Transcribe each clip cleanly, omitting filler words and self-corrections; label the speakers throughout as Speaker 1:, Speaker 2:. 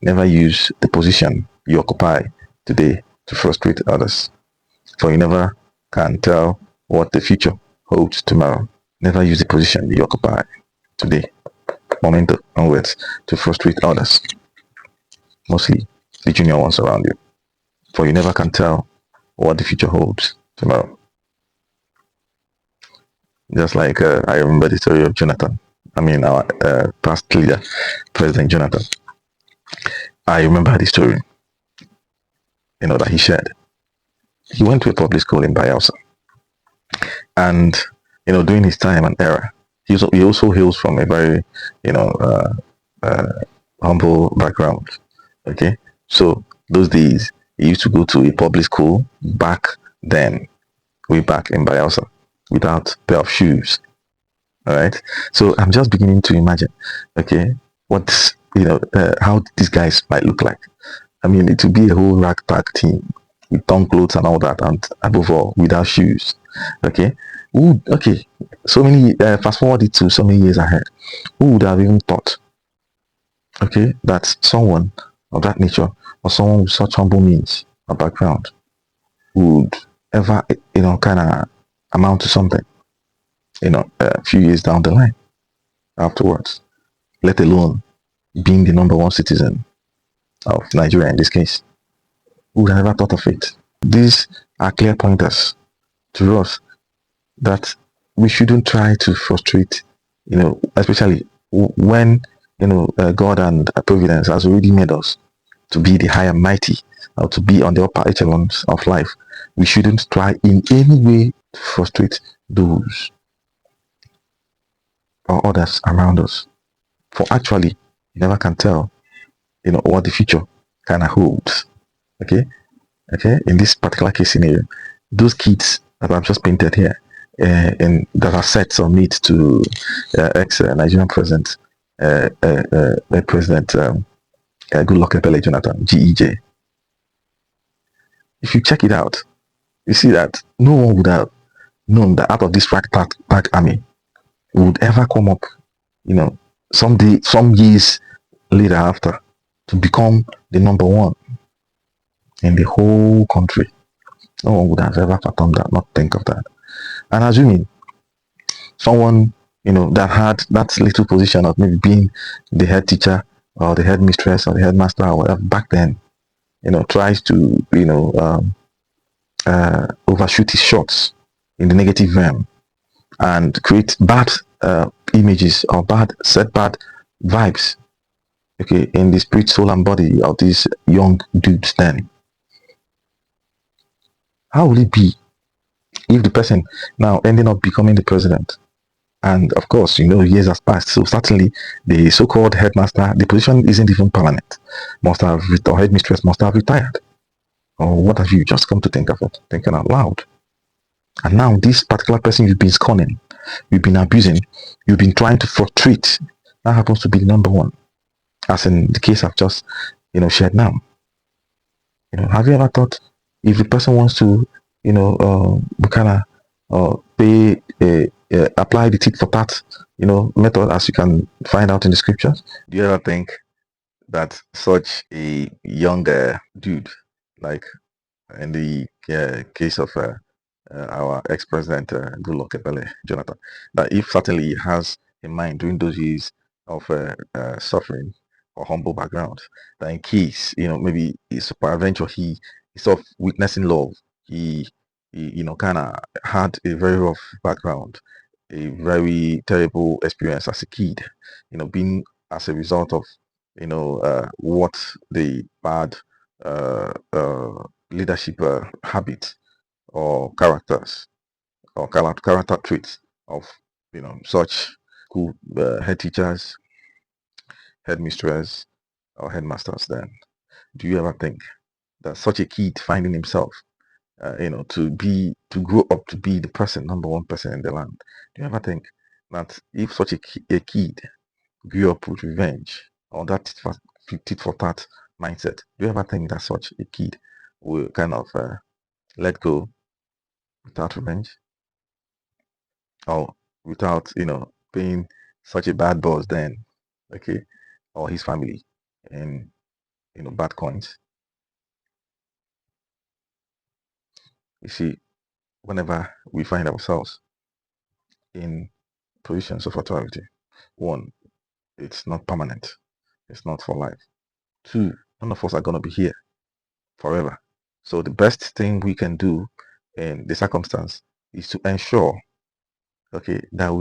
Speaker 1: Never use the position you occupy today to frustrate others, for you never can tell what the future holds tomorrow. Never use the position you occupy today, moment onwards, to frustrate others, mostly the junior ones around you, for you never can tell what the future holds tomorrow. Just like I remember the story of Jonathan. I mean, our past leader, President Jonathan. I remember the story, that he shared. He went to a public school in Bayelsa, and during his time and era, he also hails from a very, you know, uh, uh, humble background. Okay, so those days he used to go to a public school back then, way back in Bayelsa, without pair of shoes. All right, so I'm just beginning to imagine, okay, what how these guys might look like. I mean, it would be a whole ragtag team with torn clothes and all that, and above all, without shoes. Okay, okay. So many fast forward it to so many years ahead. Who would have even thought, okay, that someone of that nature or someone with such humble means or background would ever, kind of amount to something, a few years down the line afterwards, let alone being the number one citizen of Nigeria in this case. Who would have ever thought of it? These are clear pointers to us that we shouldn't try to frustrate, especially when, God and providence has already made us to be the high and mighty, or to be on the upper echelons of life. We shouldn't try in any way to frustrate those or others around us. For actually, you never can tell, what the future kind of holds. Okay, okay. In this particular case scenario, those kids that I've just painted here, and that are set to meet to ex Nigerian president, President Goodluck Ebele Jonathan, GEJ. If you check it out, you see that no one would have known that out of this pack army would ever come up, someday, some years later after, to become the number one in the whole country. No one would have ever fathomed that, not think of that. And assuming someone, that had that little position of maybe being the head teacher or the head mistress or the headmaster or whatever back then, tries to, overshoot his shots in the negative realm and create bad images or bad vibes, okay, in the spirit, soul, and body of these young dudes, then how will it be if the person now ending up becoming the president? And of course, years has passed. So certainly the so-called headmaster, the position isn't even permanent. Or headmistress must have retired. Or what have you just come to think of it? Thinking out loud. And now this particular person you've been scorning, you've been abusing, you've been trying to frustrate, that happens to be the number one. As in the case I've just, shared now. Have you ever thought if the person wants to, kind of pay, apply the tit for tat, method, as you can find out in the scriptures? Do you ever think that such a younger dude, like in the case of our ex-president Goodluck Ebele Jonathan, that if certainly he has in mind during those years of suffering or humble background, that in case maybe he's peradventure he sort of witnessing love, he kind of had a very rough background, a very terrible experience as a kid, being as a result of what the bad leadership habits or characters or character traits of such cool head teachers, headmistresses, or headmasters. Then, do you ever think that such a kid finding himself, to grow up to be the number one person in the land? Do you ever think that if such a kid grew up with revenge or that tit for tat mindset, do you ever think that such a kid will kind of let go without revenge or without being such a bad boss then, okay, or his family, and bad coins. You see, whenever we find ourselves in positions of authority, one, it's not permanent. It's not for life. Two, none of us are going to be here forever. So the best thing we can do in the circumstance is to ensure, okay, that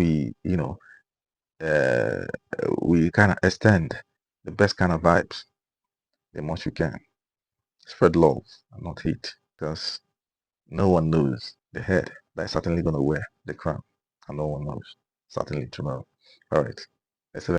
Speaker 1: uh, we kind of extend the best kind of vibes the much we can. Spread love and not hate, because no one knows the head that is certainly going to wear the crown, and no one knows certainly tomorrow. All right.